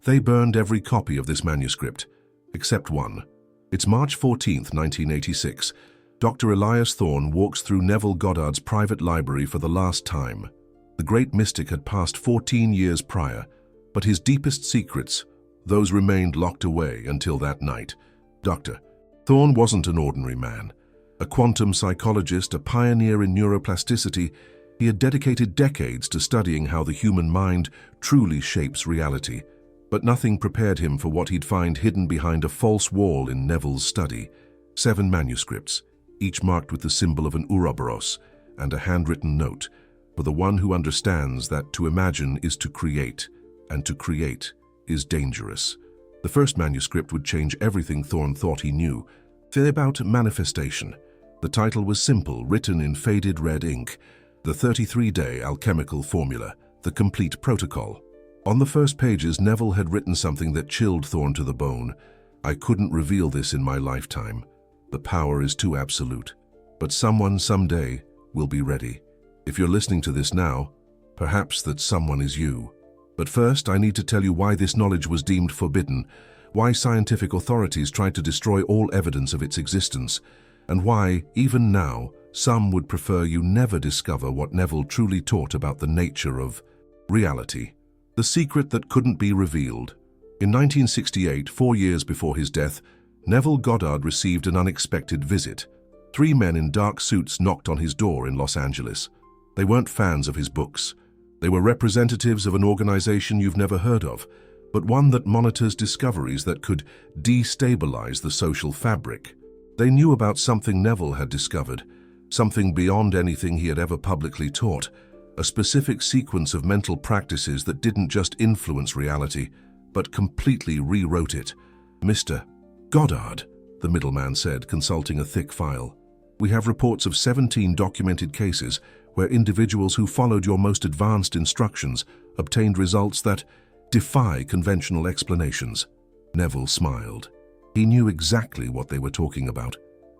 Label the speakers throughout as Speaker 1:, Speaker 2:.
Speaker 1: They burned every copy of this manuscript, except one. It's March 14, 1986. Dr. Elias Thorne walks through Neville Goddard's private library for the last time. The great mystic had passed 14 years prior, but his deepest secrets, those remained locked away until that night. Dr. Thorne wasn't an ordinary man. A quantum psychologist, a pioneer in neuroplasticity, he had dedicated decades to studying how the human mind truly shapes reality. But nothing prepared him for what he'd find hidden behind a false wall in Neville's study. 7 manuscripts, each marked with the symbol of an Ouroboros and a handwritten note, for the one who understands that to imagine is to create, and to create is dangerous. The first manuscript would change everything Thorne thought he knew. They're about manifestation. The title was simple, written in faded red ink. The 33-day alchemical formula, the complete protocol. On the first pages, Neville had written something that chilled Thorne to the bone. I couldn't reveal this in my lifetime. The power is too absolute. But someone someday will be ready. If you're listening to this now, perhaps that someone is you. But first, I need to tell you why this knowledge was deemed forbidden, why scientific authorities tried to destroy all evidence of its existence, and why, even now, some would prefer you never discover what Neville truly taught about the nature of reality. The secret that couldn't be revealed. In 1968, 4 years before his death, Neville Goddard received an unexpected visit. 3 men in dark suits knocked on his door in Los Angeles. They weren't fans of his books. They were representatives of an organization you've never heard of, but one that monitors discoveries that could destabilize the social fabric. They knew about something Neville had discovered, something beyond anything he had ever publicly taught, a specific sequence of mental practices that didn't just influence reality, but completely rewrote it. Mr. Goddard, the middleman said, consulting a thick file. We have reports of 17 documented cases where individuals who followed your most advanced instructions obtained results that defy conventional explanations. Neville smiled. He knew exactly what they were talking about.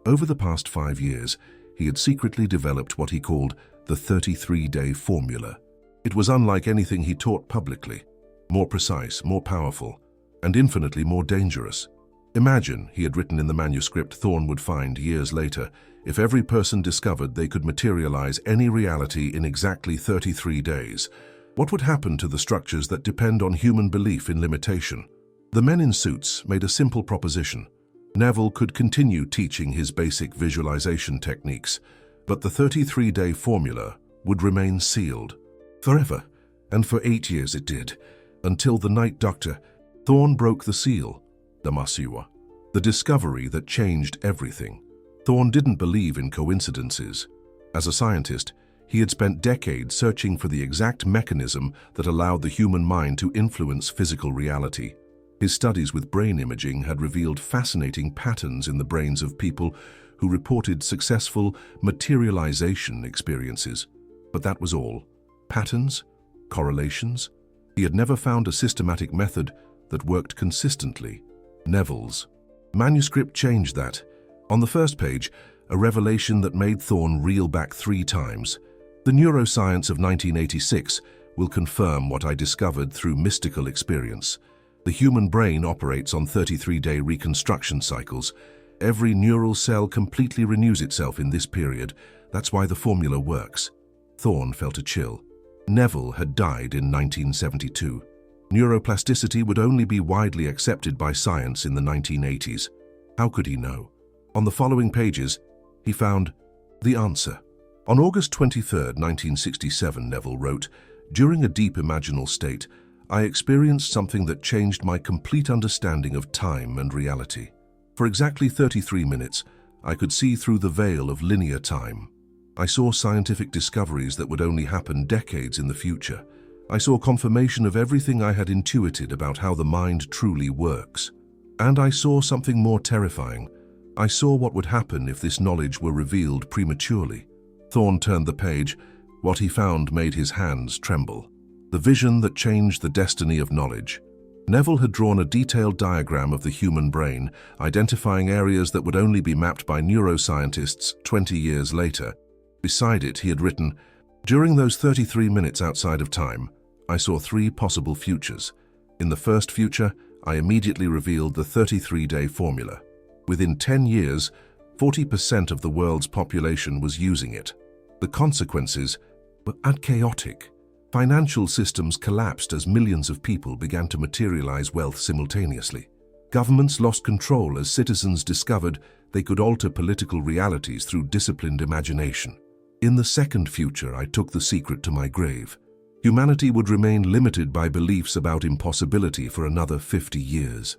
Speaker 1: Over the past 5 years, he had secretly developed what he called the 33-day formula. It was unlike anything he taught publicly, more precise, more powerful, and infinitely more dangerous. Imagine, he had written in the manuscript Thorne would find years later, if every person discovered they could materialize any reality in exactly 33 days, what would happen to the structures that depend on human belief in limitation? The men in suits made a simple proposition. Neville could continue teaching his basic visualization techniques, but the 33-day formula would remain sealed. Forever, and for 8 years it did, until the night Dr. Thorne broke the seal, the Masiwa, the discovery that changed everything. Thorne didn't believe in coincidences. As a scientist, he had spent decades searching for the exact mechanism that allowed the human mind to influence physical reality. His studies with brain imaging had revealed fascinating patterns in the brains of people who reported successful materialization experiences. But that was all. Patterns? Correlations? He had never found a systematic method that worked consistently. Neville's manuscript changed that. On the first page, a revelation that made Thorne reel back 3 times. The neuroscience of 1986 will confirm what I discovered through mystical experience. The human brain operates on 33-day reconstruction cycles. Every neural cell completely renews itself in this period. That's why the formula works. Thorne felt a chill. Neville had died in 1972. Neuroplasticity would only be widely accepted by science in the 1980s. How could he know? On the following pages, he found the answer. On August 23, 1967, Neville wrote, "During a deep imaginal state, I experienced something that changed my complete understanding of time and reality. For exactly 33 minutes, I could see through the veil of linear time. I saw scientific discoveries that would only happen decades in the future. I saw confirmation of everything I had intuited about how the mind truly works. And I saw something more terrifying. I saw what would happen if this knowledge were revealed prematurely." Thorne turned the page. What he found made his hands tremble. The vision that changed the destiny of knowledge. Neville had drawn a detailed diagram of the human brain, identifying areas that would only be mapped by neuroscientists 20 years later. Beside it, he had written, "During those 33 minutes outside of time, I saw 3 possible futures. In the first future, I immediately revealed the 33-day formula. Within 10 years, 40% of the world's population was using it. The consequences were chaotic. Financial systems collapsed as millions of people began to materialize wealth simultaneously. Governments lost control as citizens discovered they could alter political realities through disciplined imagination. In the second future, I took the secret to my grave. Humanity would remain limited by beliefs about impossibility for another 50 years.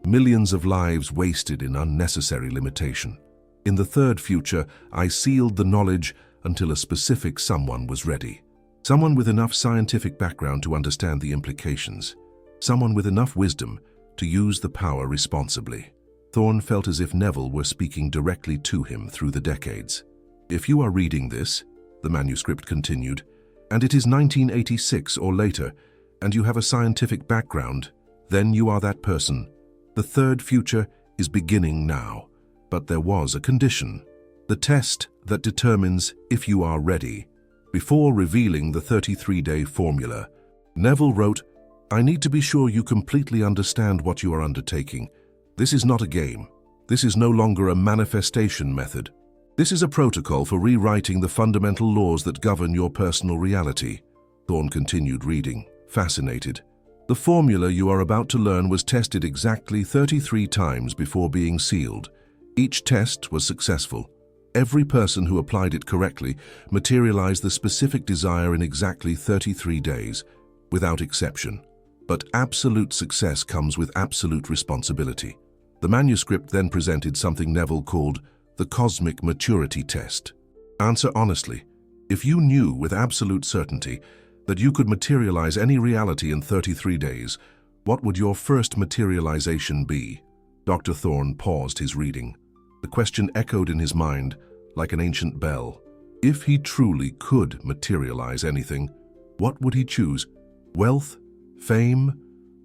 Speaker 1: Millions of lives wasted in unnecessary limitation. In the third future, I sealed the knowledge until a specific someone was ready. Someone with enough scientific background to understand the implications. Someone with enough wisdom to use the power responsibly. Thorne felt as if Neville were speaking directly to him through the decades. If you are reading this, the manuscript continued, and it is 1986 or later, and you have a scientific background, then you are that person. The third future is beginning now, but there was a condition. The test that determines if you are ready. Before revealing the 33-day formula, Neville wrote, "I need to be sure you completely understand what you are undertaking. This is not a game. This is no longer a manifestation method. This is a protocol for rewriting the fundamental laws that govern your personal reality." Thorne continued reading, fascinated. "The formula you are about to learn was tested exactly 33 times before being sealed. Each test was successful. Every person who applied it correctly materialized the specific desire in exactly 33 days, without exception. But absolute success comes with absolute responsibility." The manuscript then presented something Neville called the cosmic maturity test. Answer honestly. If you knew with absolute certainty that you could materialize any reality in 33 days, what would your first materialization be? Dr. Thorne paused his reading. The question echoed in his mind like an ancient bell. If he truly could materialize anything, what would he choose? Wealth? Fame?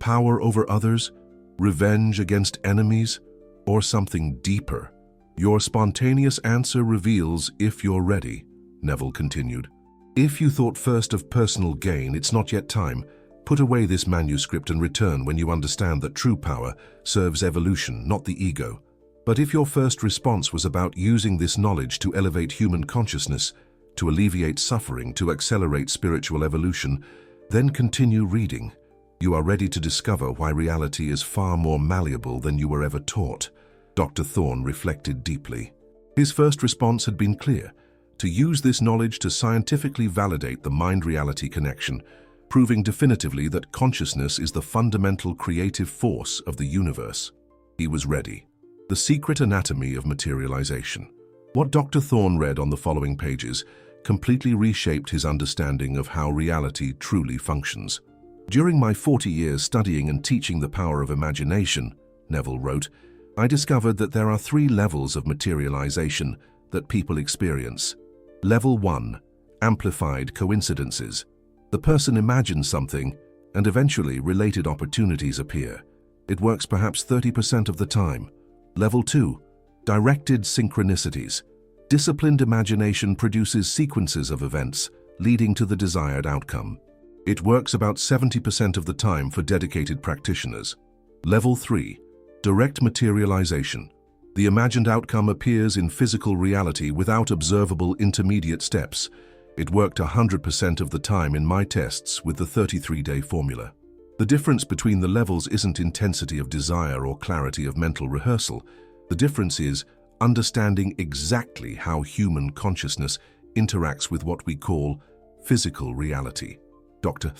Speaker 1: Power over others? Revenge against enemies? Or something deeper? Your spontaneous answer reveals if you're ready, Neville continued. If you thought first of personal gain, it's not yet time. Put away this manuscript and return when you understand that true power serves evolution, not the ego. But if your first response was about using this knowledge to elevate human consciousness, to alleviate suffering, to accelerate spiritual evolution, then continue reading. You are ready to discover why reality is far more malleable than you were ever taught. Dr. Thorne reflected deeply. His first response had been clear: to use this knowledge to scientifically validate the mind-reality connection, proving definitively that consciousness is the fundamental creative force of the universe. He was ready. The secret anatomy of materialization. What Dr. Thorne read on the following pages completely reshaped his understanding of how reality truly functions. During my 40 years studying and teaching the power of imagination, Neville wrote, I discovered that there are 3 levels of materialization that people experience. Level 1, amplified coincidences. The person imagines something, and eventually related opportunities appear. It works perhaps 30% of the time. Level 2, directed synchronicities. Disciplined imagination produces sequences of events, leading to the desired outcome. It works about 70% of the time for dedicated practitioners. Level 3, direct materialization. The imagined outcome appears in physical reality without observable intermediate steps. It worked 100% of the time in my tests with the 33-day formula. The difference between the levels isn't intensity of desire or clarity of mental rehearsal. The difference is understanding exactly how human consciousness interacts with what we call physical reality. Dr.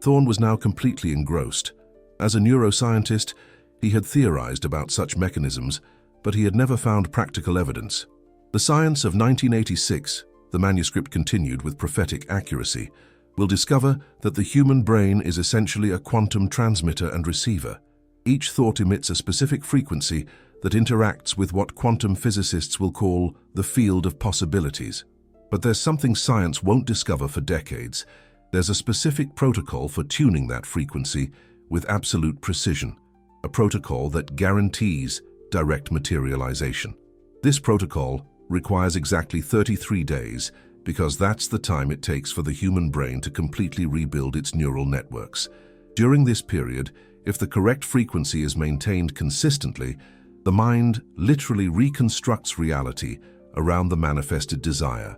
Speaker 1: Thorne was now completely engrossed. As a neuroscientist, he had theorized about such mechanisms, but he had never found practical evidence. The science of 1986, the manuscript continued with prophetic accuracy, will discover that the human brain is essentially a quantum transmitter and receiver. Each thought emits a specific frequency that interacts with what quantum physicists will call the field of possibilities. But there's something science won't discover for decades. There's a specific protocol for tuning that frequency with absolute precision, a protocol that guarantees direct materialization. This protocol requires exactly 33 days because that's the time it takes for the human brain to completely rebuild its neural networks. During this period, if the correct frequency is maintained consistently, the mind literally reconstructs reality around the manifested desire.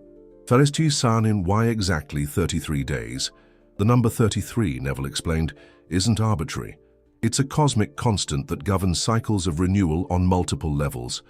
Speaker 1: In why exactly 33 days? The number 33, Neville explained, isn't arbitrary. It's a cosmic constant that governs cycles of renewal on multiple levels.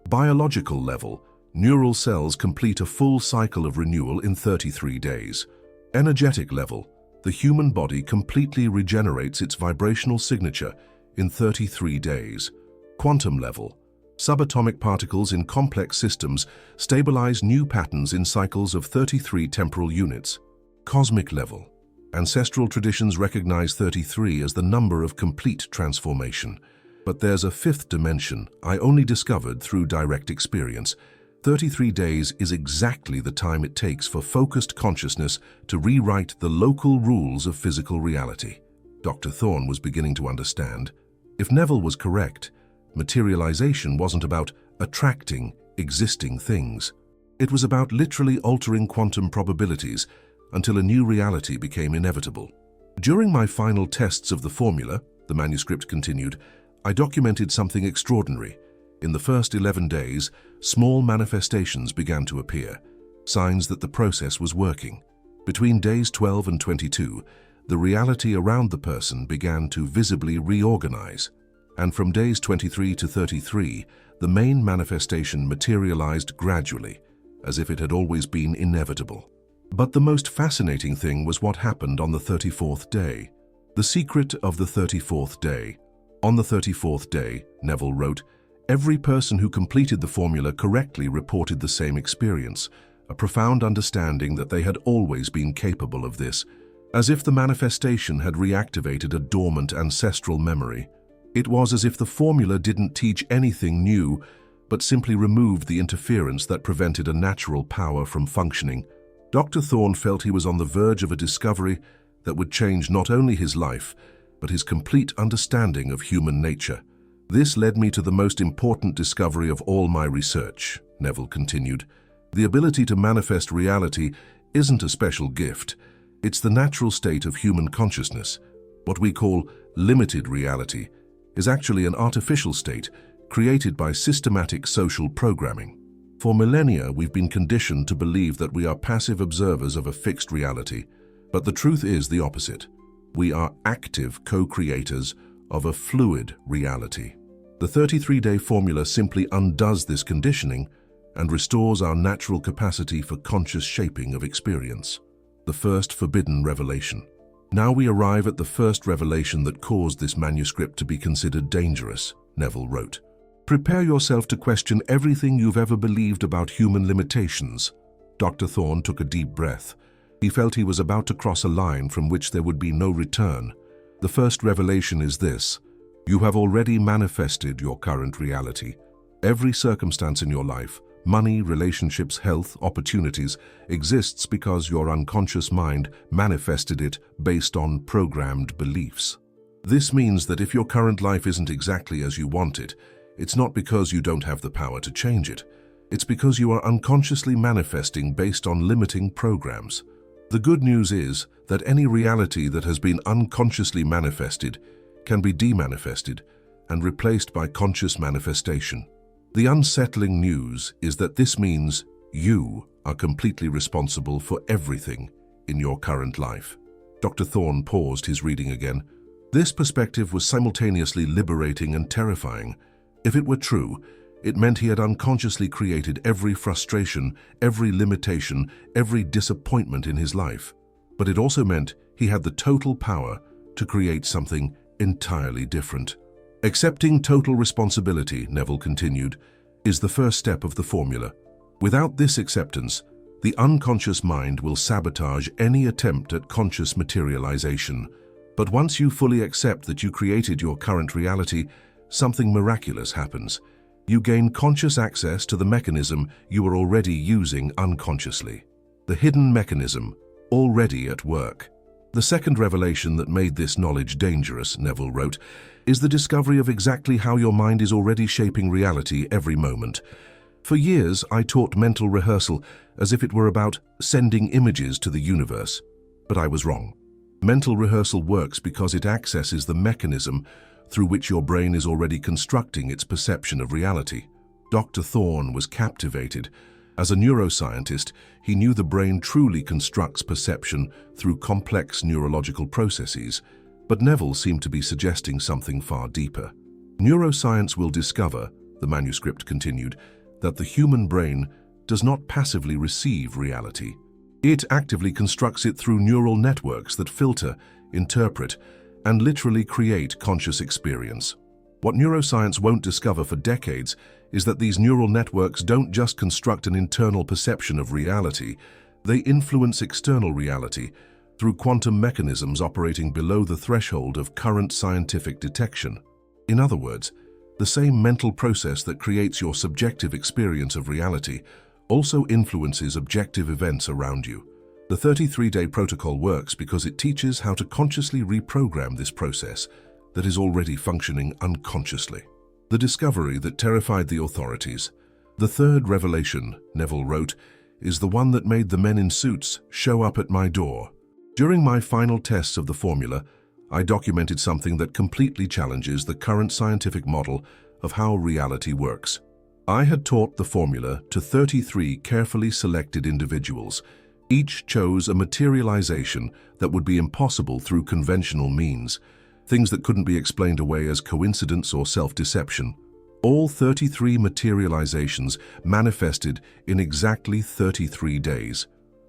Speaker 1: Biological level, neural cells complete a full cycle of renewal in 33 days. Energetic level, the human body completely regenerates its vibrational signature in 33 days. Quantum level, subatomic particles in complex systems stabilize new patterns in cycles of 33 temporal units. Cosmic level, ancestral traditions recognize 33 as the number of complete transformation. But there's a fifth dimension I only discovered through direct experience. 33 days is exactly the time it takes for focused consciousness to rewrite the local rules of physical reality. Dr. Thorne was beginning to understand. If Neville was correct, materialization wasn't about attracting existing things. It was about literally altering quantum probabilities until a new reality became inevitable. During my final tests of the formula, the manuscript continued, I documented something extraordinary. In the first 11 days, small manifestations began to appear, signs that the process was working. Between days 12 and 22, the reality around the person began to visibly reorganize. And from days 23 to 33, the main manifestation materialized gradually, as if it had always been inevitable. But the most fascinating thing was what happened on the 34th day. The secret of the 34th day. On the 34th day, Neville wrote, every person who completed the formula correctly reported the same experience, a profound understanding that they had always been capable of this, as if the manifestation had reactivated a dormant ancestral memory. It was as if the formula didn't teach anything new, but simply removed the interference that prevented a natural power from functioning. Dr. Thorne felt he was on the verge of a discovery that would change not only his life, but his complete understanding of human nature. This led me to the most important discovery of all my research, Neville continued. The ability to manifest reality isn't a special gift. It's the natural state of human consciousness. What we call limited reality is actually an artificial state created by systematic social programming. For millennia, we've been conditioned to believe that we are passive observers of a fixed reality, but the truth is the opposite. We are active co-creators of a fluid reality. The 33-day formula simply undoes this conditioning and restores our natural capacity for conscious shaping of experience. The first forbidden revelation. Now we arrive at the first revelation that caused this manuscript to be considered dangerous, Neville wrote. Prepare yourself to question everything you've ever believed about human limitations. Dr. Thorne took a deep breath. He felt he was about to cross a line from which there would be no return. The first revelation is this. You have already manifested your current reality. Every circumstance in your life, money, relationships, health, opportunities, exists because your unconscious mind manifested it based on programmed beliefs. This means that if your current life isn't exactly as you want it, it's not because you don't have the power to change it. It's because you are unconsciously manifesting based on limiting programs. The good news is that any reality that has been unconsciously manifested can be demanifested and replaced by conscious manifestation. The unsettling news is that this means you are completely responsible for everything in your current life. Dr. Thorne paused his reading again. This perspective was simultaneously liberating and terrifying. If it were true, it meant he had unconsciously created every frustration, every limitation, every disappointment in his life. But it also meant he had the total power to create something entirely different. Accepting total responsibility, Neville continued, is the first step of the formula. Without this acceptance, the unconscious mind will sabotage any attempt at conscious materialization. But once you fully accept that you created your current reality, something miraculous happens. You gain conscious access to the mechanism you were already using unconsciously. The hidden mechanism, already at work. The second revelation that made this knowledge dangerous, Neville wrote, is the discovery of exactly how your mind is already shaping reality every moment. For years, I taught mental rehearsal as if it were about sending images to the universe. But I was wrong. Mental rehearsal works because it accesses the mechanism through which your brain is already constructing its perception of reality. Dr. Thorne was captivated. As a neuroscientist, he knew the brain truly constructs perception through complex neurological processes, but Neville seemed to be suggesting something far deeper. Neuroscience will discover, the manuscript continued, that the human brain does not passively receive reality. It actively constructs it through neural networks that filter, interpret, and literally create conscious experience. What neuroscience won't discover for decades is that these neural networks don't just construct an internal perception of reality, they influence external reality through quantum mechanisms operating below the threshold of current scientific detection. In other words, the same mental process that creates your subjective experience of reality also influences objective events around you. The 33-day protocol works because it teaches how to consciously reprogram this process that is already functioning unconsciously. The discovery that terrified the authorities. The third revelation, Neville wrote, is the one that made the men in suits show up at my door. During my final tests of the formula, I documented something that completely challenges the current scientific model of how reality works. I had taught the formula to 33 carefully selected individuals. Each chose a materialization that would be impossible through conventional means, things that couldn't be explained away as coincidence or self-deception. All 33 materializations manifested in exactly 33 days.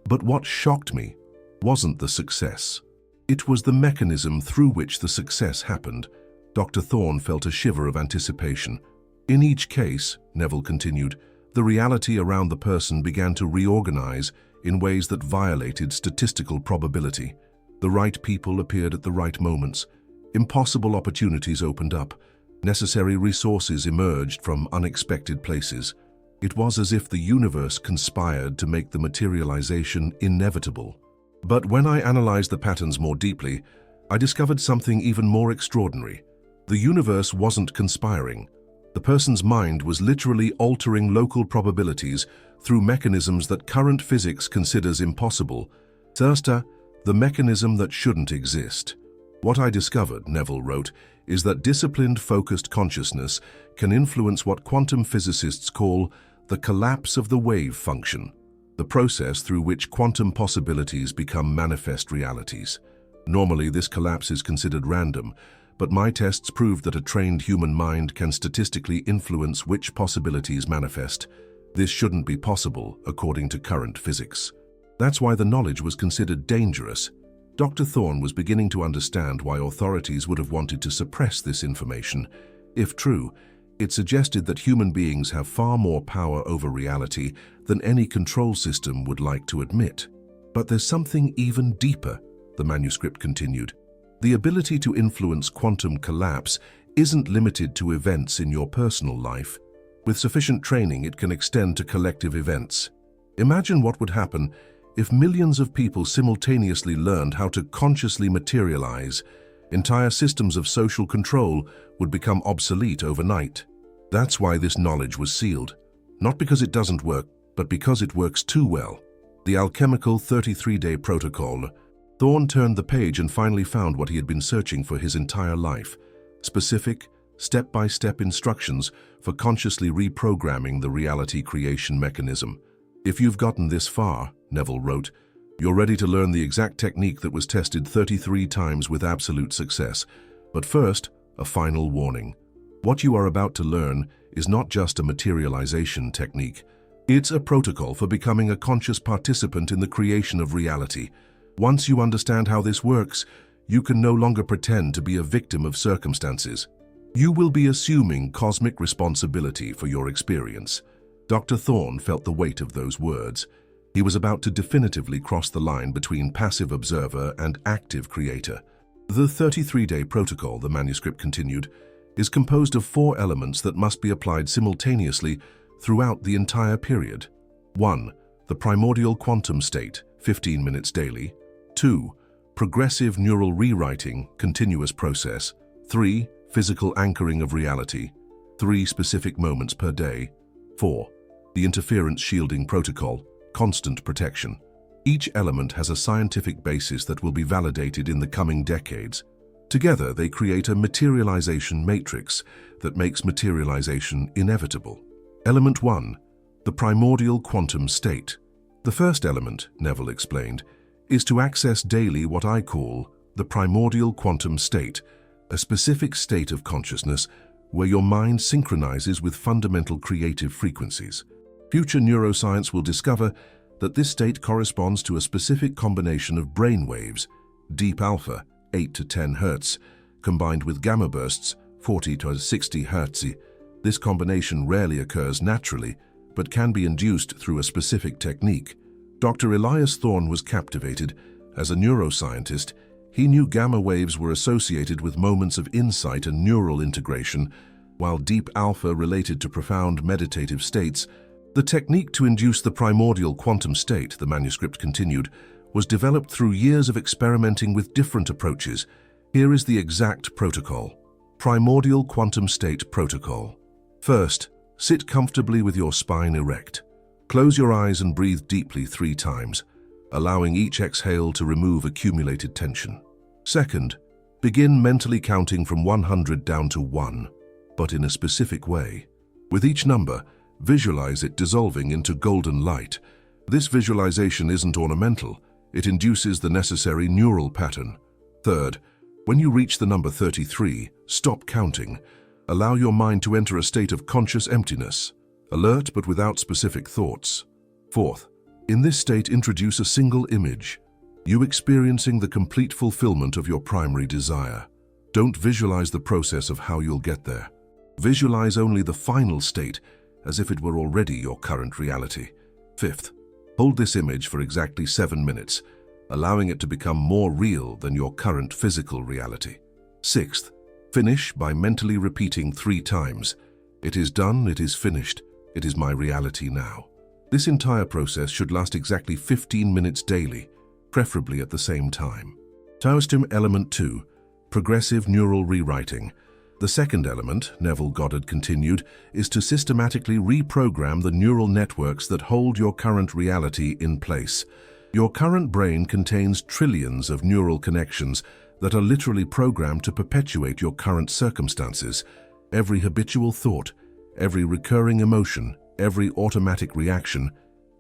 Speaker 1: But what shocked me wasn't the success. It was the mechanism through which the success happened. Dr. Thorne felt a shiver of anticipation. In each case, Neville continued, the reality around the person began to reorganize in ways that violated statistical probability. The right people appeared at the right moments. Impossible opportunities opened up. Necessary resources emerged from unexpected places. It was as if the universe conspired to make the materialization inevitable. But when I analyzed the patterns more deeply, I discovered something even more extraordinary. The universe wasn't conspiring. The person's mind was literally altering local probabilities through mechanisms that current physics considers impossible. Thirsta, the mechanism that shouldn't exist. What I discovered, Neville wrote, is that disciplined, focused consciousness can influence what quantum physicists call the collapse of the wave function, the process through which quantum possibilities become manifest realities. Normally, this collapse is considered random, but my tests proved that a trained human mind can statistically influence which possibilities manifest. This shouldn't be possible, according to current physics. That's why the knowledge was considered dangerous. Dr. Thorne was beginning to understand why authorities would have wanted to suppress this information. If true, it suggested that human beings have far more power over reality than any control system would like to admit. But there's something even deeper, the manuscript continued. The ability to influence quantum collapse isn't limited to events in your personal life. With sufficient training, it can extend to collective events. Imagine what would happen if millions of people simultaneously learned how to consciously materialize. Entire systems of social control would become obsolete overnight. That's why this knowledge was sealed. Not because it doesn't work, but because it works too well. The alchemical 33-day protocol. Thorne turned the page and finally found what he had been searching for his entire life. Specific, step-by-step instructions for consciously reprogramming the reality creation mechanism. If you've gotten this far, Neville wrote, you're ready to learn the exact technique that was tested 33 times with absolute success. But first, a final warning. What you are about to learn is not just a materialization technique. It's a protocol for becoming a conscious participant in the creation of reality. Once you understand how this works, you can no longer pretend to be a victim of circumstances. You will be assuming cosmic responsibility for your experience. Dr. Thorne felt the weight of those words. He was about to definitively cross the line between passive observer and active creator. The 33-day protocol, the manuscript continued, is composed of 4 elements that must be applied simultaneously throughout the entire period. 1. The primordial quantum state, 15 minutes daily. 2. Progressive neural rewriting, continuous process. 3. Physical anchoring of reality, 3 specific moments per day. 4. The interference shielding protocol, constant protection. Each element has a scientific basis that will be validated in the coming decades. Together, they create a materialization matrix that makes materialization inevitable. Element 1. The primordial quantum state. The first element, Neville explained, is to access daily what I call the primordial quantum state, a specific state of consciousness where your mind synchronizes with fundamental creative frequencies. Future neuroscience will discover that this state corresponds to a specific combination of brain waves, deep alpha, 8 to 10 Hz, combined with gamma bursts, 40 to 60 Hz. This combination rarely occurs naturally, but can be induced through a specific technique. Dr. Elias Thorne was captivated. As a neuroscientist, he knew gamma waves were associated with moments of insight and neural integration, while deep alpha related to profound meditative states. The technique to induce the primordial quantum state, the manuscript continued, was developed through years of experimenting with different approaches. Here is the exact protocol. Primordial quantum state protocol. First, sit comfortably with your spine erect. Close your eyes and breathe deeply 3 times, allowing each exhale to remove accumulated tension. Second, begin mentally counting from 100 down to 1, but in a specific way. With each number, visualize it dissolving into golden light. This visualization isn't ornamental, it induces the necessary neural pattern. Third, when you reach the number 33, stop counting. Allow your mind to enter a state of conscious emptiness, alert but without specific thoughts. Fourth, in this state introduce a single image, you experiencing the complete fulfillment of your primary desire. Don't visualize the process of how you'll get there. Visualize only the final state, as if it were already your current reality. Fifth, hold this image for exactly 7 minutes, allowing it to become more real than your current physical reality. Sixth, finish by mentally repeating 3 times. It is done, it is finished, it is my reality now. This entire process should last exactly 15 minutes daily, preferably at the same time. Taoism Element 2, Progressive Neural Rewriting. The second element, Neville Goddard continued, is to systematically reprogram the neural networks that hold your current reality in place. Your current brain contains trillions of neural connections that are literally programmed to perpetuate your current circumstances. Every habitual thought, every recurring emotion, every automatic reaction,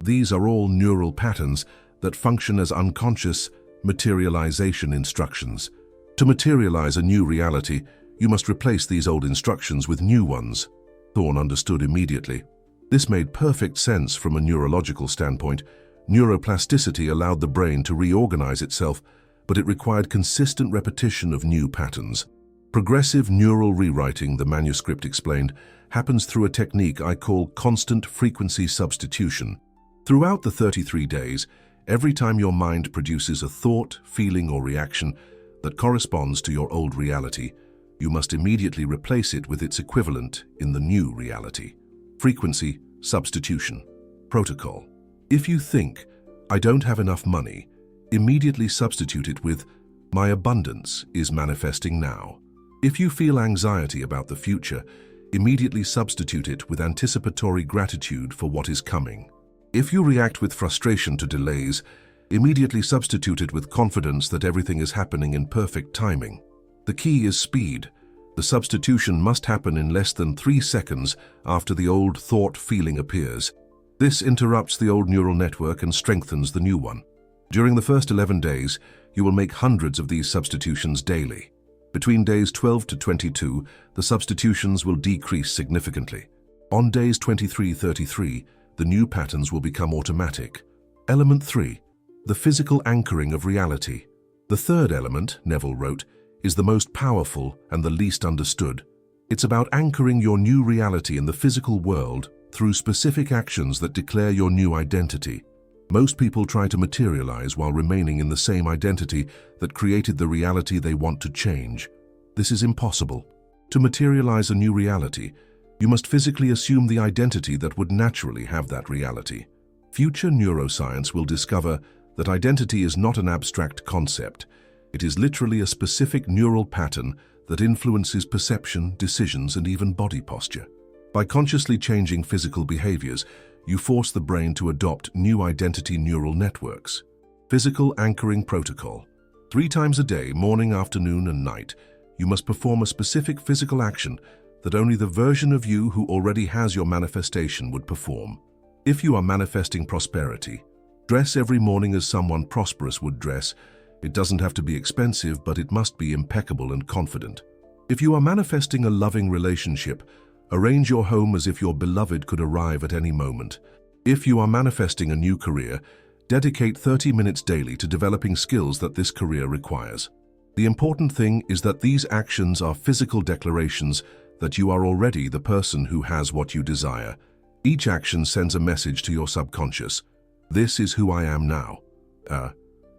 Speaker 1: these are all neural patterns that function as unconscious materialization instructions. To materialize a new reality, you must replace these old instructions with new ones. Thorne understood immediately. This made perfect sense from a neurological standpoint. Neuroplasticity allowed the brain to reorganize itself, but it required consistent repetition of new patterns. Progressive neural rewriting, the manuscript explained, happens through a technique I call constant frequency substitution. Throughout the 33 days, every time your mind produces a thought, feeling, or reaction that corresponds to your old reality, you must immediately replace it with its equivalent in the new reality. Frequency substitution. Protocol. If you think, I don't have enough money, immediately substitute it with, my abundance is manifesting now. If you feel anxiety about the future, immediately substitute it with anticipatory gratitude for what is coming. If you react with frustration to delays, immediately substitute it with confidence that everything is happening in perfect timing. The key is speed. The substitution must happen in less than 3 seconds after the old thought-feeling appears. This interrupts the old neural network and strengthens the new one. During the first 11 days, you will make hundreds of these substitutions daily. Between days 12 to 22, the substitutions will decrease significantly. On days 23-33, the new patterns will become automatic. Element 3. The physical anchoring of reality. The third element, Neville wrote, is the most powerful and the least understood. It's about anchoring your new reality in the physical world through specific actions that declare your new identity. Most people try to materialize while remaining in the same identity that created the reality they want to change. This is impossible. To materialize a new reality, you must physically assume the identity that would naturally have that reality. Future neuroscience will discover that identity is not an abstract concept. It is literally a specific neural pattern that influences perception, decisions, and even body posture. By consciously changing physical behaviors, you force the brain to adopt new identity neural networks. Physical anchoring protocol. 3 times a day, morning, afternoon, and night, you must perform a specific physical action that only the version of you who already has your manifestation would perform. If you are manifesting prosperity, dress every morning as someone prosperous would dress. It doesn't have to be expensive, but it must be impeccable and confident. If you are manifesting a loving relationship, arrange your home as if your beloved could arrive at any moment. If you are manifesting a new career, dedicate 30 minutes daily to developing skills that this career requires. The important thing is that these actions are physical declarations that you are already the person who has what you desire. Each action sends a message to your subconscious. This is who I am now.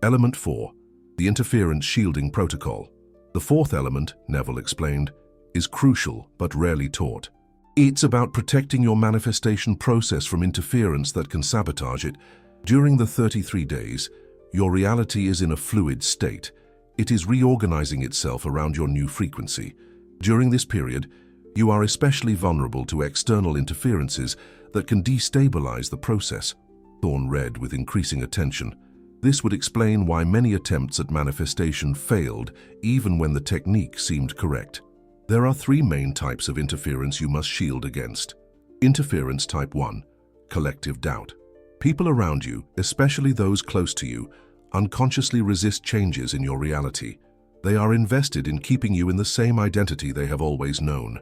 Speaker 1: Element 4. The interference shielding protocol. The fourth element, Neville explained, is crucial but rarely taught. It's about protecting your manifestation process from interference that can sabotage it. During the 33 days, your reality is in a fluid state. It is reorganizing itself around your new frequency. During this period, you are especially vulnerable to external interferences that can destabilize the process. Thorne read with increasing attention. This would explain why many attempts at manifestation failed, even when the technique seemed correct. There are 3 main types of interference you must shield against. Interference type 1, collective doubt. People around you, especially those close to you, unconsciously resist changes in your reality. They are invested in keeping you in the same identity they have always known.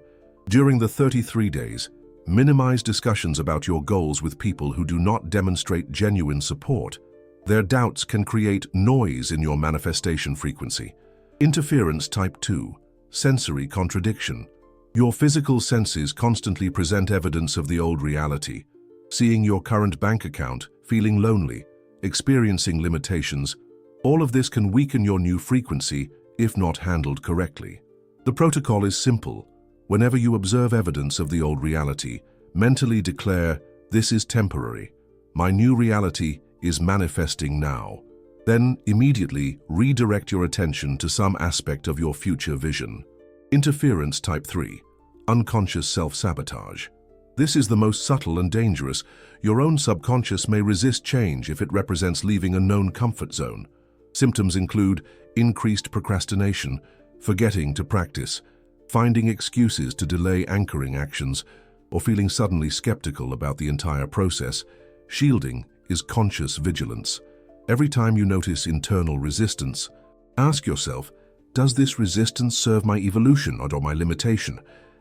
Speaker 1: During the 33 days, minimize discussions about your goals with people who do not demonstrate genuine support. Their doubts can create noise in your manifestation frequency. Interference type 2, sensory contradiction. Your physical senses constantly present evidence of the old reality. Seeing your current bank account, feeling lonely, experiencing limitations, all of this can weaken your new frequency if not handled correctly. The protocol is simple. Whenever you observe evidence of the old reality, mentally declare, "This is temporary. My new reality is manifesting now." Then immediately redirect your attention to some aspect of your future vision. Interference type 3, unconscious self-sabotage. This is the most subtle and dangerous. Your own subconscious may resist change if it represents leaving a known comfort zone. Symptoms include increased procrastination, forgetting to practice, finding excuses to delay anchoring actions, or feeling suddenly skeptical about the entire process. Shielding is conscious vigilance. Every time you notice internal resistance, ask yourself, does this resistance serve my evolution or my limitation?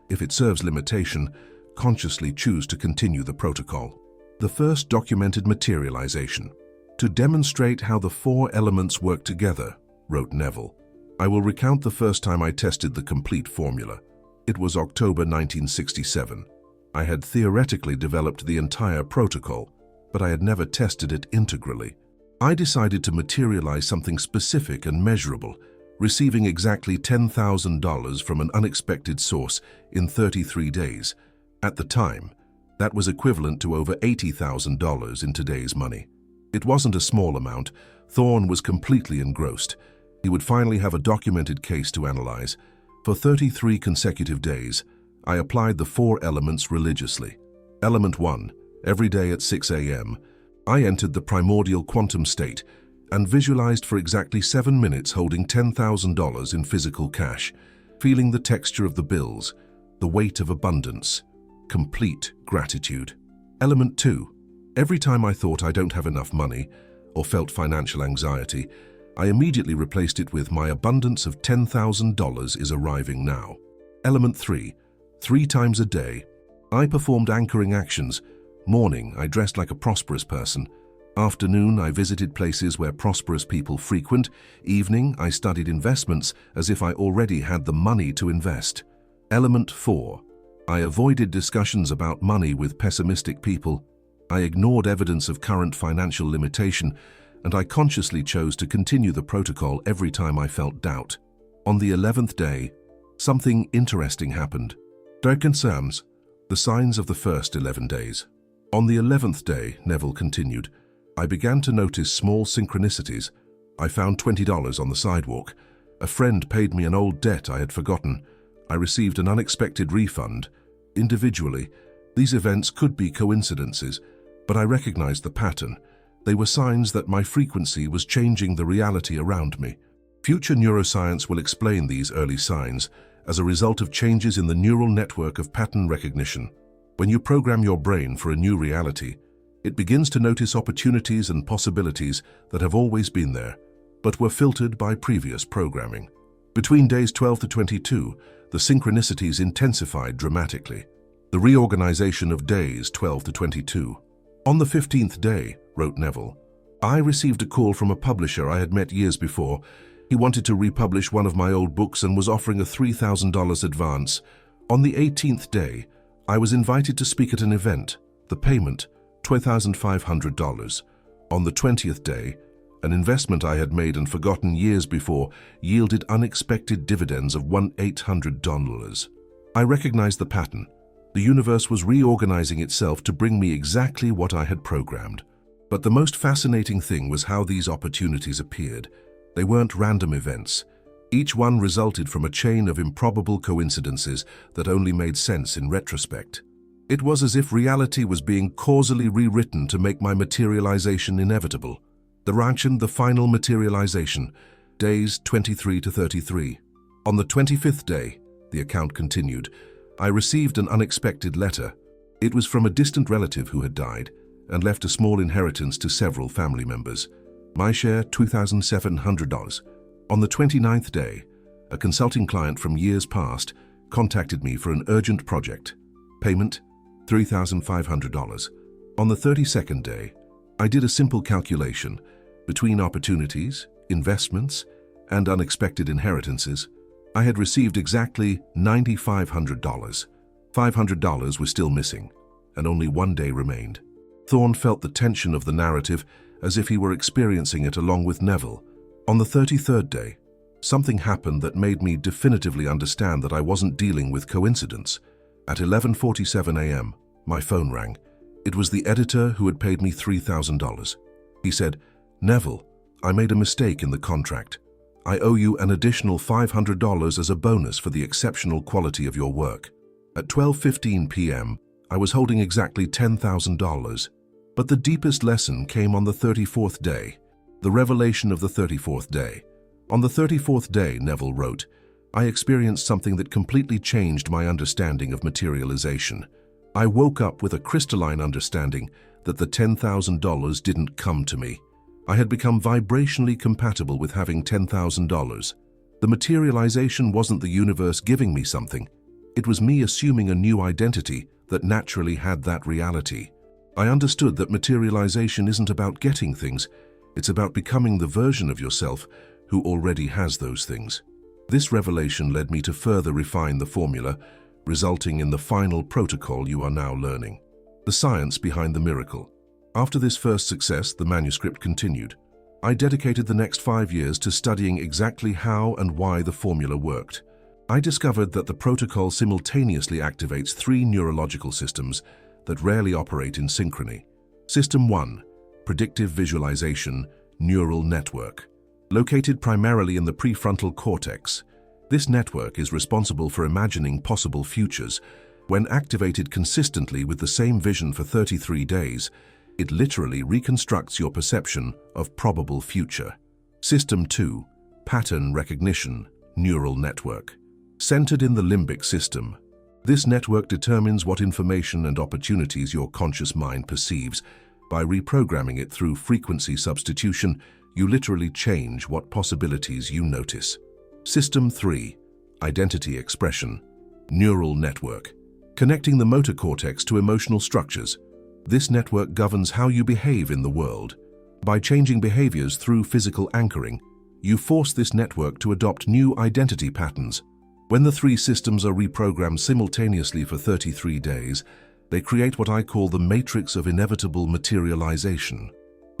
Speaker 1: If it serves limitation, consciously choose to continue the protocol. The first documented materialization. To demonstrate how the 4 elements work together, wrote Neville, I will recount the first time I tested the complete formula. It was October 1967. I had theoretically developed the entire protocol, but I had never tested it integrally. I decided to materialize something specific and measurable, receiving exactly $10,000 from an unexpected source in 33 days. At the time, that was equivalent to over $80,000 in today's money. It wasn't a small amount. Thorne was completely engrossed. He would finally have a documented case to analyze. For 33 consecutive days, I applied the 4 elements religiously. Element 1, every day at 6 a.m., I entered the primordial quantum state and visualized for exactly 7 minutes holding $10,000 in physical cash, feeling the texture of the bills, the weight of abundance. Complete gratitude. Element 2. Every time I thought I don't have enough money or felt financial anxiety, I immediately replaced it with my abundance of $10,000 is arriving now. Element 3. 3 times a day, I performed anchoring actions. Morning, I dressed like a prosperous person. Afternoon, I visited places where prosperous people frequent. Evening, I studied investments as if I already had the money to invest. Element 4. I avoided discussions about money with pessimistic people. I ignored evidence of current financial limitation, and I consciously chose to continue the protocol every time I felt doubt. On the 11th day, something interesting happened. There concerns the signs of the first 11 days. On the 11th day, Neville continued, I began to notice small synchronicities. I found $20 on the sidewalk. A friend paid me an old debt I had forgotten. I received an unexpected refund. Individually, these events could be coincidences, but I recognized the pattern. They were signs that my frequency was changing the reality around me. Future neuroscience will explain these early signs as a result of changes in the neural network of pattern recognition. When you program your brain for a new reality, it begins to notice opportunities and possibilities that have always been there, but were filtered by previous programming. Between days 12 to 22, the synchronicities intensified dramatically. The reorganization of days 12 to 22. On the 15th day, wrote Neville, I received a call from a publisher I had met years before. He wanted to republish one of my old books and was offering a $3,000 advance. On the 18th day, I was invited to speak at an event. The payment, $2,500. On the 20th day, an investment I had made and forgotten years before yielded unexpected dividends of $1,800. I recognized the pattern. The universe was reorganizing itself to bring me exactly what I had programmed. But the most fascinating thing was how these opportunities appeared. They weren't random events. Each one resulted from a chain of improbable coincidences that only made sense in retrospect. It was as if reality was being causally rewritten to make my materialization inevitable. The final materialization, days 23 to 33. On the 25th day, the account continued, I received an unexpected letter. It was from a distant relative who had died and left a small inheritance to several family members. My share, $2,700. On the 29th day, a consulting client from years past contacted me for an urgent project. Payment, $3,500. On the 32nd day, I did a simple calculation. Between opportunities, investments, and unexpected inheritances, I had received exactly $9,500. $500 was still missing, and only one day remained. Thorne felt the tension of the narrative as if he were experiencing it along with Neville. On the 33rd day, something happened that made me definitively understand that I wasn't dealing with coincidence. At 11:47 a.m., my phone rang. It was the editor who had paid me $3,000. He said, Neville, I made a mistake in the contract. I owe you an additional $500 as a bonus for the exceptional quality of your work. At 12:15 p.m., I was holding exactly $10,000. But the deepest lesson came on the 34th day, the revelation of the 34th day. On the 34th day, Neville wrote, I experienced something that completely changed my understanding of materialization. I woke up with a crystalline understanding that the $10,000 didn't come to me. I had become vibrationally compatible with having $10,000. The materialization wasn't the universe giving me something. It was me assuming a new identity that naturally had that reality. I understood that materialization isn't about getting things. It's about becoming the version of yourself who already has those things. This revelation led me to further refine the formula, resulting in the final protocol you are now learning. The science behind the miracle. After this first success, the manuscript continued. I dedicated the next 5 years to studying exactly how and why the formula worked. I discovered that the protocol simultaneously activates 3 neurological systems that rarely operate in synchrony. System 1, predictive visualization, neural network. Located primarily in the prefrontal cortex, this network is responsible for imagining possible futures. When activated consistently with the same vision for 33 days, it literally reconstructs your perception of probable future. System 2, pattern recognition, neural network. Centered in the limbic system, this network determines what information and opportunities your conscious mind perceives. By reprogramming it through frequency substitution, you literally change what possibilities you notice. System 3, identity expression, neural network. Connecting the motor cortex to emotional structures. This network governs how you behave in the world. By changing behaviors through physical anchoring, you force this network to adopt new identity patterns. When the 3 systems are reprogrammed simultaneously for 33 days, they create what I call the matrix of inevitable materialization.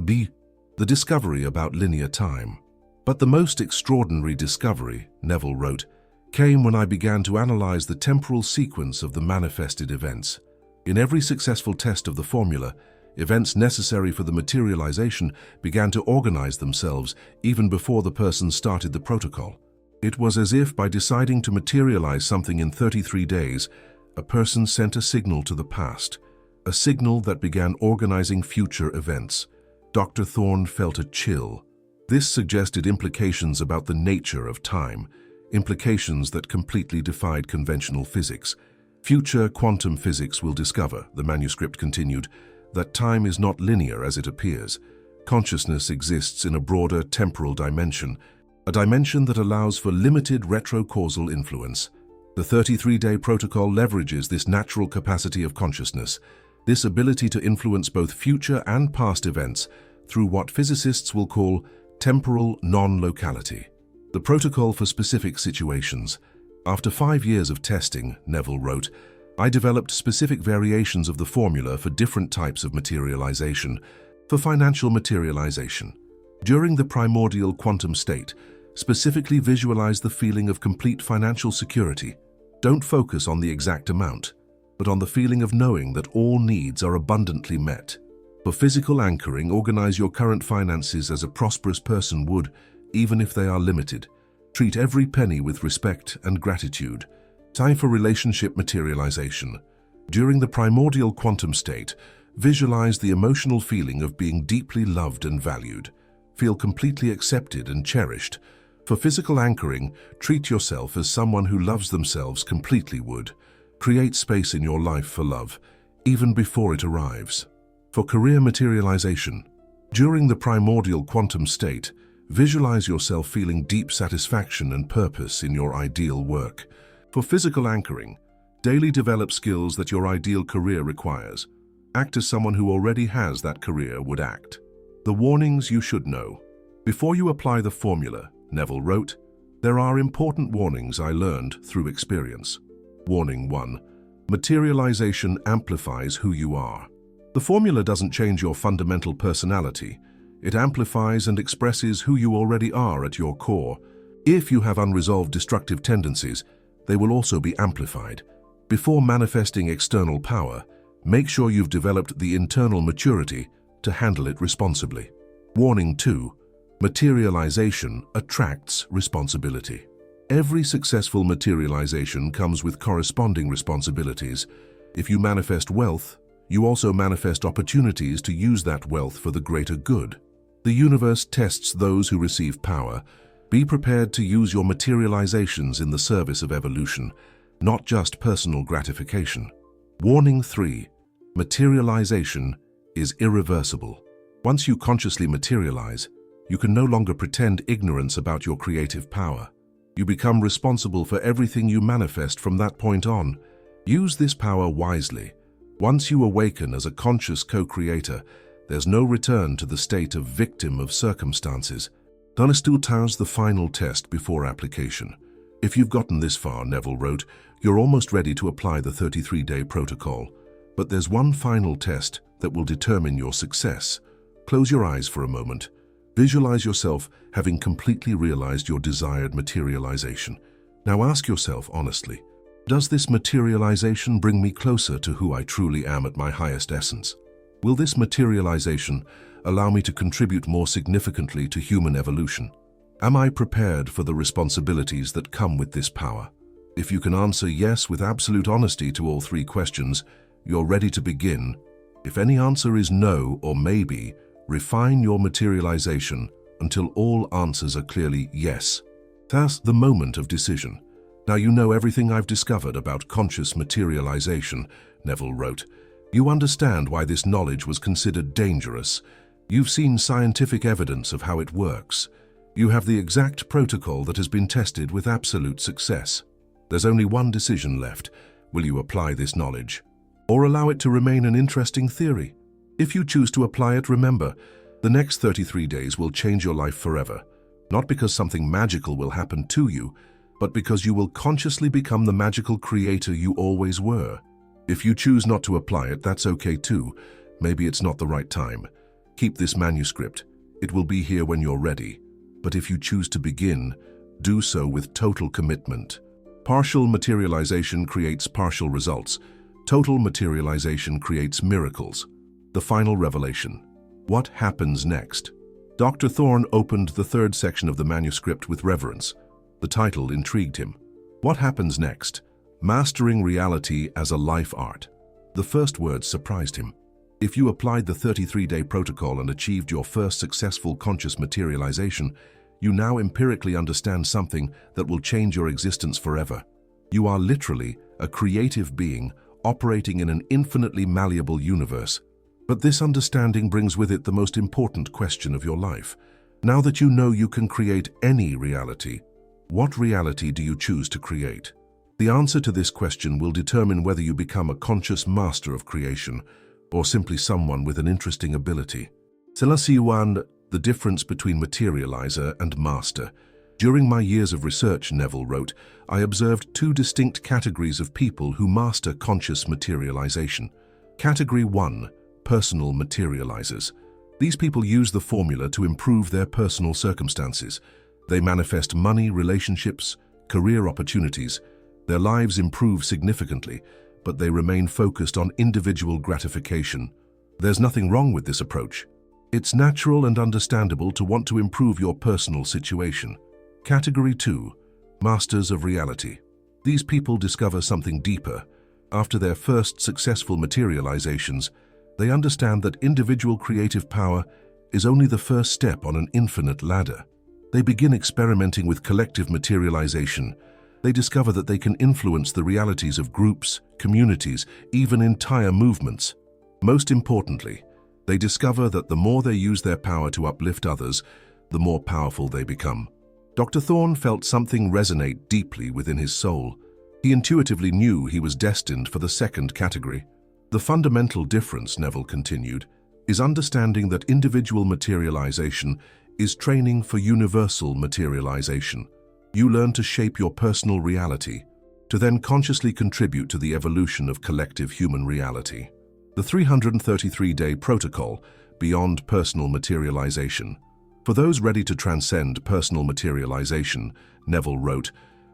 Speaker 1: B. The discovery about linear time. But the most extraordinary discovery, Neville wrote, came when I began to analyze the temporal sequence of the manifested events. In every successful test of the formula, events necessary for the materialization began to organize themselves even before the person started the protocol. It was as if by deciding to materialize something in 33 days, a person sent a signal to the past, a signal that began organizing future events. Dr. Thorne felt a chill. This suggested implications about the nature of time, implications that completely defied conventional physics. Future quantum physics will discover, the manuscript continued, that time is not linear as it appears. Consciousness exists in a broader temporal dimension, a dimension that allows for limited retrocausal influence. The 33-day protocol leverages this natural capacity of consciousness, this ability to influence both future and past events through what physicists will call temporal non-locality. The protocol for specific situations. After 5 years of testing, Neville wrote, I developed specific variations of the formula for different types of materialization, for financial materialization. During the primordial quantum state, specifically visualize the feeling of complete financial security. Don't focus on the exact amount, but on the feeling of knowing that all needs are abundantly met. For physical anchoring, organize your current finances as a prosperous person would, even if they are limited. Treat every penny with respect and gratitude. Time for relationship materialization. During the primordial quantum state, visualize the emotional feeling of being deeply loved and valued. Feel completely accepted and cherished. For physical anchoring, treat yourself as someone who loves themselves completely would. Create space in your life for love, even before it arrives. For career materialization, during the primordial quantum state, visualize yourself feeling deep satisfaction and purpose in your ideal work. For physical anchoring, daily develop skills that your ideal career requires. Act as someone who already has that career would act. The warnings you should know. Before you apply the formula, Neville wrote, there are important warnings I learned through experience. Warning 1. Materialization amplifies who you are. The formula doesn't change your fundamental personality. It amplifies and expresses who you already are at your core. If you have unresolved destructive tendencies, they will also be amplified. Before manifesting external power, make sure you've developed the internal maturity to handle it responsibly. Warning 2. Materialization attracts responsibility. Every successful materialization comes with corresponding responsibilities. If you manifest wealth, you also manifest opportunities to use that wealth for the greater good. The universe tests those who receive power. Be prepared to use your materializations in the service of evolution, not just personal gratification. Warning 3. Materialization is irreversible. Once you consciously materialize, you can no longer pretend ignorance about your creative power. You become responsible for everything you manifest from that point on. Use this power wisely. Once you awaken as a conscious co-creator, there's no return to the state of victim of circumstances. Donestulta's the final test before application. If you've gotten this far, Neville wrote, you're almost ready to apply the 33-day protocol. But there's one final test that will determine your success. Close your eyes for a moment. Visualize yourself having completely realized your desired materialization. Now ask yourself honestly, does this materialization bring me closer to who I truly am at my highest essence? Will this materialization allow me to contribute more significantly to human evolution? Am I prepared for the responsibilities that come with this power? If you can answer yes with absolute honesty to all 3 questions, you're ready to begin. If any answer is no or maybe, refine your materialization until all answers are clearly yes. That's the moment of decision. Now you know everything I've discovered about conscious materialization, Neville wrote. You understand why this knowledge was considered dangerous. You've seen scientific evidence of how it works. You have the exact protocol that has been tested with absolute success. There's only one decision left. Will you apply this knowledge? Or allow it to remain an interesting theory? If you choose to apply it, remember, the next 33 days will change your life forever. Not because something magical will happen to you, but because you will consciously become the magical creator you always were. If you choose not to apply it, that's okay too. Maybe it's not the right time. Keep this manuscript. It will be here when you're ready. But if you choose to begin, do so with total commitment. Partial materialization creates partial results. Total materialization creates miracles. The final revelation. What happens next? Dr. Thorne opened the 3rd section of the manuscript with reverence. The title intrigued him. What happens next? Mastering reality as a life art. The first words surprised him. If you applied the 33-day protocol and achieved your first successful conscious materialization, you now empirically understand something that will change your existence forever. You are literally a creative being operating in an infinitely malleable universe. But this understanding brings with it the most important question of your life. Now that you know you can create any reality, what reality do you choose to create? The answer to this question will determine whether you become a conscious master of creation or simply someone with an interesting ability. Selassie I, the difference between materializer and master. During my years of research, Neville wrote, I observed two distinct categories of people who master conscious materialization. Category 1, personal materializers. These people use the formula to improve their personal circumstances. They manifest money, relationships, career opportunities. Their lives improve significantly, but they remain focused on individual gratification. There's nothing wrong with this approach. It's natural and understandable to want to improve your personal situation. Category 2, masters of reality. These people discover something deeper. After their first successful materializations, they understand that individual creative power is only the first step on an infinite ladder. They begin experimenting with collective materialization. They discover that they can influence the realities of groups, communities, even entire movements. Most importantly, they discover that the more they use their power to uplift others, the more powerful they become. Dr. Thorne felt something resonate deeply within his soul. He intuitively knew he was destined for the second category. The fundamental difference, Neville continued, is understanding that individual materialization is training for universal materialization. You learn to shape your personal reality, to then consciously contribute to the evolution of collective human reality. The 333-day protocol, beyond personal materialization. For those ready to transcend personal materialization, Neville wrote,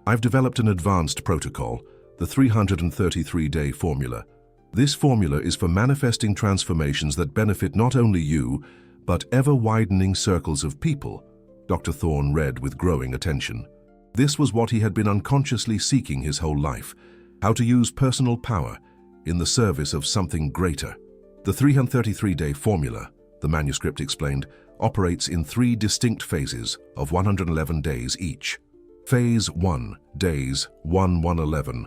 Speaker 1: I've developed an advanced protocol, the 333-day formula. This formula is for manifesting transformations that benefit not only you, but ever-widening circles of people. Dr. Thorne read with growing attention. This was what he had been unconsciously seeking his whole life, how to use personal power in the service of something greater. The 333-day formula, the manuscript explained, operates in 3 distinct phases of 111 days each. Phase 1, days 1-111,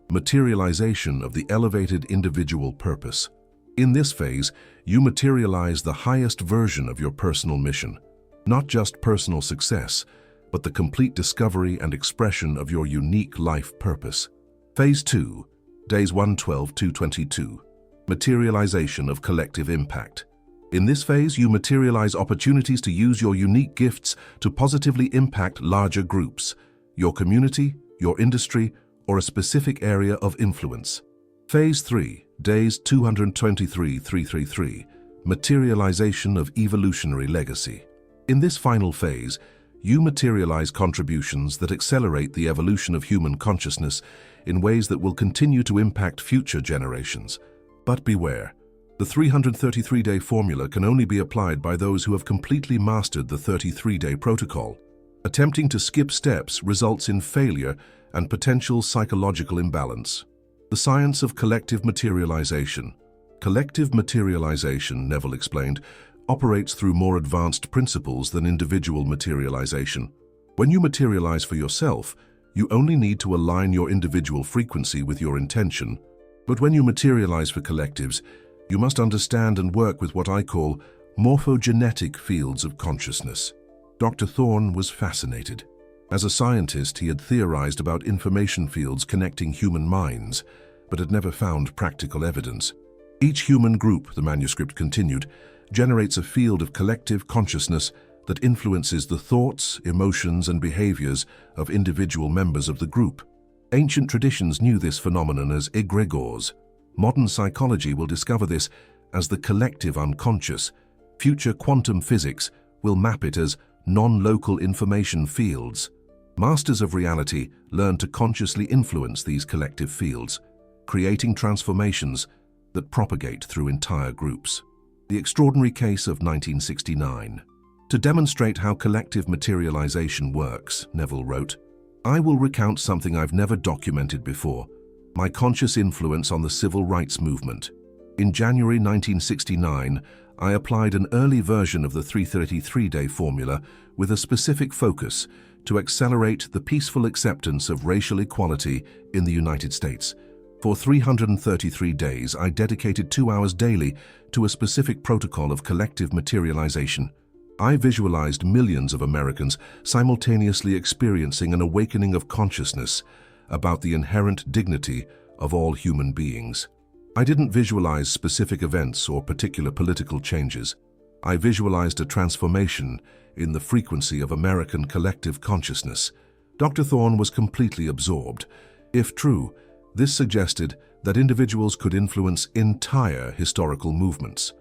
Speaker 1: materialization of the elevated individual purpose. In this phase, you materialize the highest version of your personal mission, not just personal success, but the complete discovery and expression of your unique life purpose. Phase 2, days 112-22, materialization of collective impact. In this phase, you materialize opportunities to use your unique gifts to positively impact larger groups, your community, your industry, or a specific area of influence. Phase 3, days 223-333, materialization of evolutionary legacy. In this final phase, you materialize contributions that accelerate the evolution of human consciousness in ways that will continue to impact future generations. But beware, the 333-day formula can only be applied by those who have completely mastered the 33-day protocol. Attempting to skip steps results in failure and potential psychological imbalance. The science of collective materialization. Collective materialization, Neville explained, operates through more advanced principles than individual materialization. When you materialize for yourself, you only need to align your individual frequency with your intention. But when you materialize for collectives, you must understand and work with what I call morphogenetic fields of consciousness. Dr. Thorne was fascinated. As a scientist, he had theorized about information fields connecting human minds, but had never found practical evidence. Each human group, the manuscript continued, generates a field of collective consciousness that influences the thoughts, emotions, and behaviors of individual members of the group. Ancient traditions knew this phenomenon as egregores. Modern psychology will discover this as the collective unconscious. Future quantum physics will map it as non-local information fields. Masters of reality learn to consciously influence these collective fields, creating transformations that propagate through entire groups. The extraordinary case of 1969. To demonstrate how collective materialization works, Neville wrote, I will recount something I've never documented before, my conscious influence on the civil rights movement. In January 1969, I applied an early version of the 333-day formula with a specific focus to accelerate the peaceful acceptance of racial equality in the United States. For 333 days, I dedicated 2 hours daily to a specific protocol of collective materialization. I visualized millions of Americans simultaneously experiencing an awakening of consciousness about the inherent dignity of all human beings. I didn't visualize specific events or particular political changes. I visualized a transformation in the frequency of American collective consciousness. Dr. Thorne was completely absorbed. If true, this suggested that individuals could influence entire historical movements.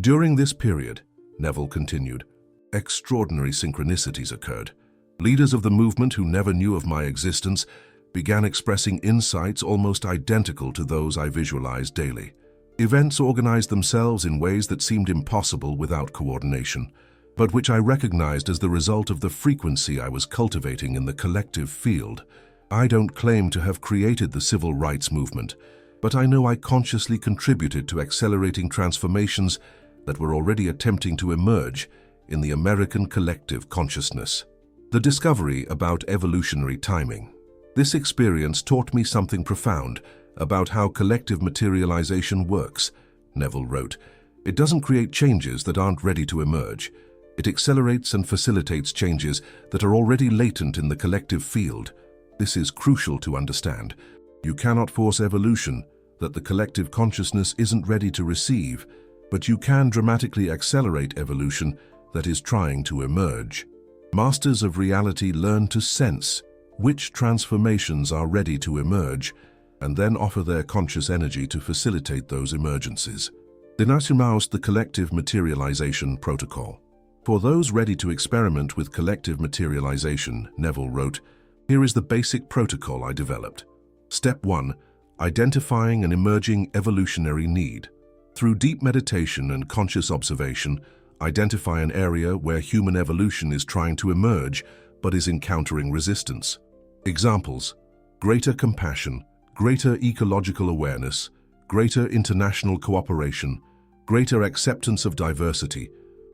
Speaker 1: During this period, Neville continued, extraordinary synchronicities occurred. Leaders of the movement who never knew of my existence began expressing insights almost identical to those I visualized daily. Events organized themselves in ways that seemed impossible without coordination, but which I recognized as the result of the frequency I was cultivating in the collective field. I don't claim to have created the civil rights movement, but I know I consciously contributed to accelerating transformations that were already attempting to emerge in the American collective consciousness. The discovery about evolutionary timing. This experience taught me something profound about how collective materialization works, Neville wrote. It doesn't create changes that aren't ready to emerge. It accelerates and facilitates changes that are already latent in the collective field. This is crucial to understand. You cannot force evolution that the collective consciousness isn't ready to receive, but you can dramatically accelerate evolution that is trying to emerge. Masters of reality learn to sense which transformations are ready to emerge, and then offer their conscious energy to facilitate those emergences. Denouncement the collective materialization protocol. For those ready to experiment with collective materialization, Neville wrote, here is the basic protocol I developed. Step 1. Identifying an emerging evolutionary need. Through deep meditation and conscious observation, identify an area where human evolution is trying to emerge but is encountering resistance. Examples: greater compassion, greater ecological awareness, greater international cooperation, greater acceptance of diversity.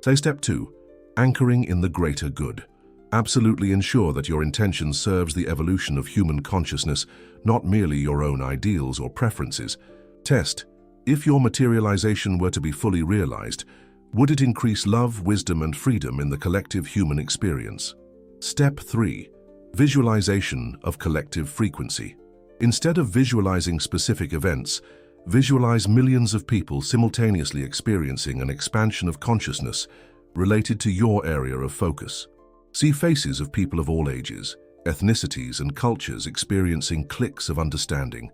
Speaker 1: Say step 2, anchoring in the greater good. Absolutely ensure that your intention serves the evolution of human consciousness, not merely your own ideals or preferences. Test: if your materialization were to be fully realized, would it increase love, wisdom, and freedom in the collective human experience? Step 3. Visualization of collective frequency. Instead of visualizing specific events, visualize millions of people simultaneously experiencing an expansion of consciousness related to your area of focus. See faces of people of all ages, ethnicities, and cultures experiencing clicks of understanding,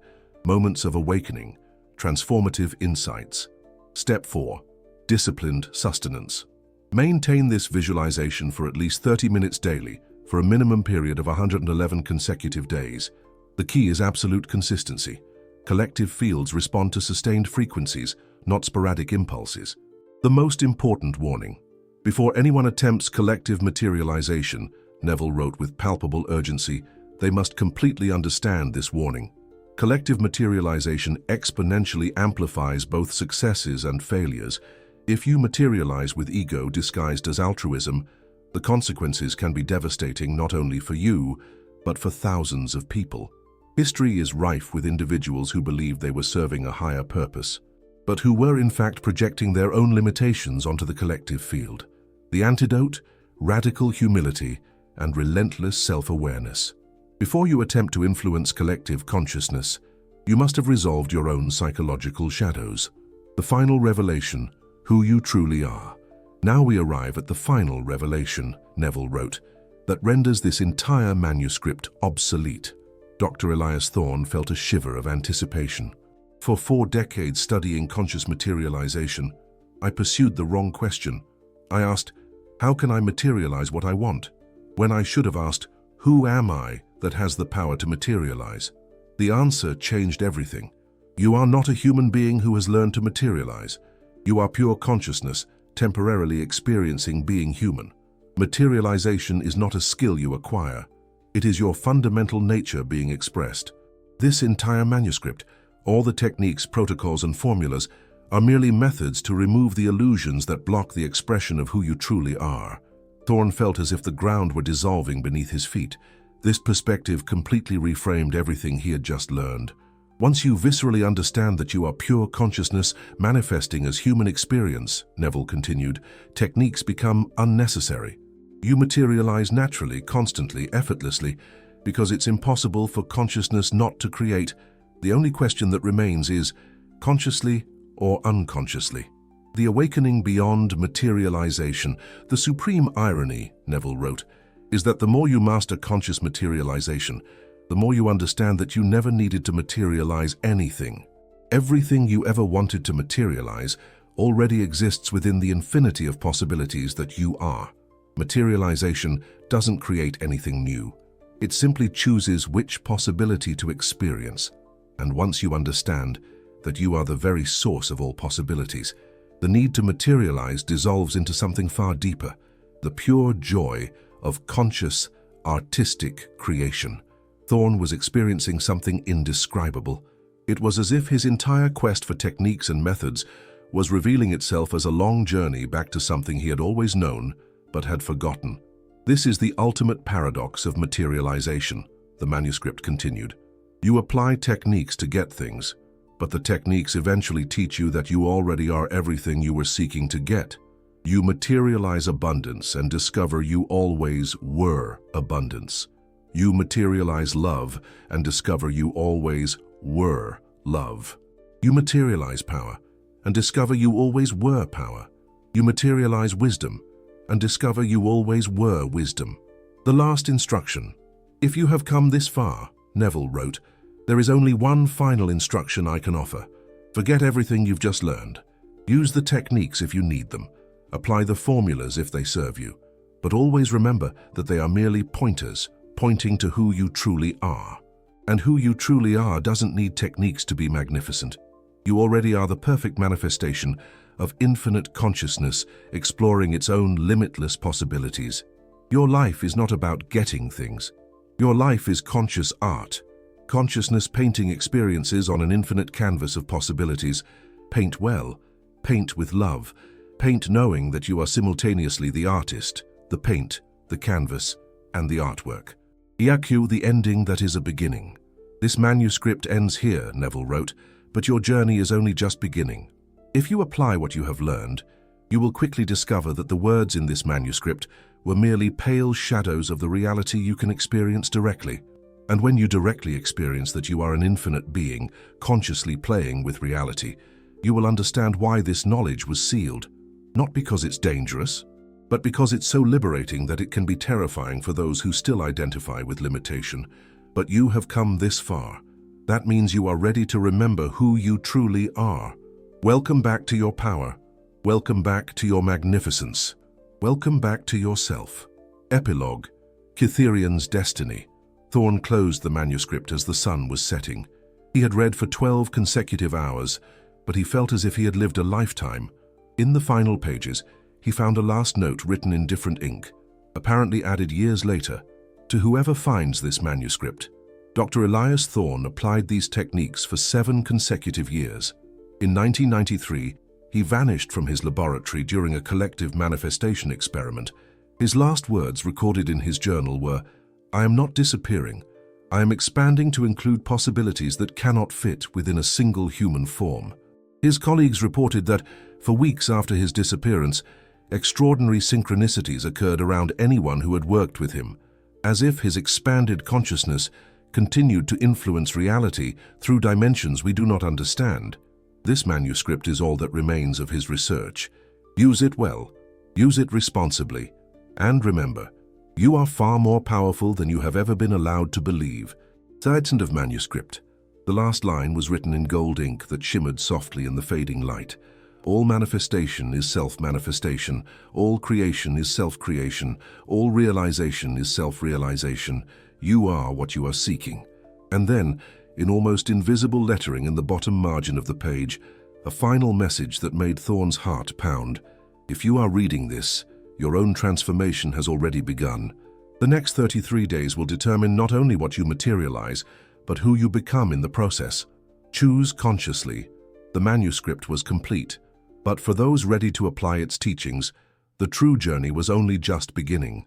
Speaker 1: moments of awakening, transformative insights. Step 4. Disciplined sustenance. Maintain this visualization for at least 30 minutes daily for a minimum period of 111 consecutive days. The key is absolute consistency. Collective fields respond to sustained frequencies, not sporadic impulses. The most important warning. Before anyone attempts collective materialization, Neville wrote with palpable urgency, they must completely understand this warning. Collective materialization exponentially amplifies both successes and failures. If you materialize with ego disguised as altruism, the consequences can be devastating not only for you, but for thousands of people. History is rife with individuals who believed they were serving a higher purpose, but who were in fact projecting their own limitations onto the collective field. The antidote? Radical humility and relentless self-awareness. Before you attempt to influence collective consciousness, you must have resolved your own psychological shadows. The final revelation, who you truly are. Now we arrive at the final revelation, Neville wrote, that renders this entire manuscript obsolete. Dr. Elias Thorne felt a shiver of anticipation. For 4 decades studying conscious materialization, I pursued the wrong question. I asked, how can I materialize what I want? When I should have asked, who am I that has the power to materialize? The answer changed everything. You are not a human being who has learned to materialize. You are pure consciousness, temporarily experiencing being human. Materialization is not a skill you acquire. It is your fundamental nature being expressed. This entire manuscript, all the techniques, protocols, and formulas are merely methods to remove the illusions that block the expression of who you truly are. Thorn felt as if the ground were dissolving beneath his feet. This perspective completely reframed everything he had just learned. Once you viscerally understand that you are pure consciousness manifesting as human experience, Neville continued, techniques become unnecessary. You materialize naturally, constantly, effortlessly, because it's impossible for consciousness not to create. The only question that remains is, consciously or unconsciously? The awakening beyond materialization, the supreme irony, Neville wrote, is that the more you master conscious materialization, the more you understand that you never needed to materialize anything. Everything you ever wanted to materialize already exists within the infinity of possibilities that you are. Materialization doesn't create anything new. It simply chooses which possibility to experience. And once you understand that you are the very source of all possibilities, the need to materialize dissolves into something far deeper, the pure joy of conscious, artistic creation. Thorn was experiencing something indescribable. It was as if his entire quest for techniques and methods was revealing itself as a long journey back to something he had always known but had forgotten. This is the ultimate paradox of materialization, the manuscript continued. You apply techniques to get things, but the techniques eventually teach you that you already are everything you were seeking to get. You materialize abundance and discover you always were abundance. You materialize love and discover you always were love. You materialize power and discover you always were power. You materialize wisdom and discover you always were wisdom. The last instruction. If you have come this far, Neville wrote, there is only one final instruction I can offer. Forget everything you've just learned. Use the techniques if you need them. Apply the formulas if they serve you. But always remember that they are merely pointers, pointing to who you truly are. And who you truly are doesn't need techniques to be magnificent. You already are the perfect manifestation of infinite consciousness exploring its own limitless possibilities. Your life is not about getting things. Your life is conscious art. Consciousness painting experiences on an infinite canvas of possibilities. Paint well, paint with love, paint knowing that you are simultaneously the artist, the paint, the canvas, and the artwork. Iacu, the ending that is a beginning. This manuscript ends here, Neville wrote, but your journey is only just beginning. If you apply what you have learned, you will quickly discover that the words in this manuscript were merely pale shadows of the reality you can experience directly. And when you directly experience that you are an infinite being, consciously playing with reality, you will understand why this knowledge was sealed. Not because it's dangerous, but because it's so liberating that it can be terrifying for those who still identify with limitation. But you have come this far. That means you are ready to remember who you truly are. Welcome back to your power. Welcome back to your magnificence. Welcome back to yourself. Epilogue. Cytherean's Destiny. Thorn closed the manuscript as the sun was setting. He had read for 12 consecutive hours, but he felt as if he had lived a lifetime. In the final pages, he found a last note written in different ink, apparently added years later. To whoever finds this manuscript, Dr. Elias Thorn applied these techniques for 7 consecutive years. In 1993, he vanished from his laboratory during a collective manifestation experiment. His last words recorded in his journal were, "I am not disappearing. I am expanding to include possibilities that cannot fit within a single human form." His colleagues reported that, for weeks after his disappearance, extraordinary synchronicities occurred around anyone who had worked with him, as if his expanded consciousness continued to influence reality through dimensions we do not understand. This manuscript is all that remains of his research. Use it well, use it responsibly, and remember, you are far more powerful than you have ever been allowed to believe. End of manuscript. The last line was written in gold ink that shimmered softly in the fading light. All manifestation is self-manifestation. All creation is self-creation. All realization is self-realization. You are what you are seeking. And then, in almost invisible lettering in the bottom margin of the page, a final message that made Thorn's heart pound. If you are reading this, your own transformation has already begun. The next 33 days will determine not only what you materialize, but who you become in the process. Choose consciously. The manuscript was complete, but for those ready to apply its teachings, the true journey was only just beginning.